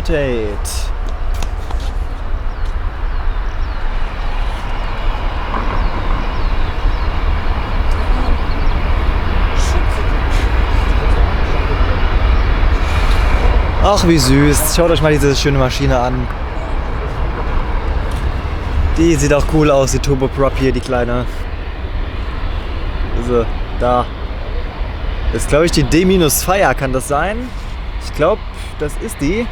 Rotate. Ach, wie süß. Schaut euch mal diese schöne Maschine an. Die sieht auch cool aus, die Turboprop hier, die kleine. Also, da. Das ist, glaube ich, die D-Fire, kann das sein? Ich glaube, das ist die.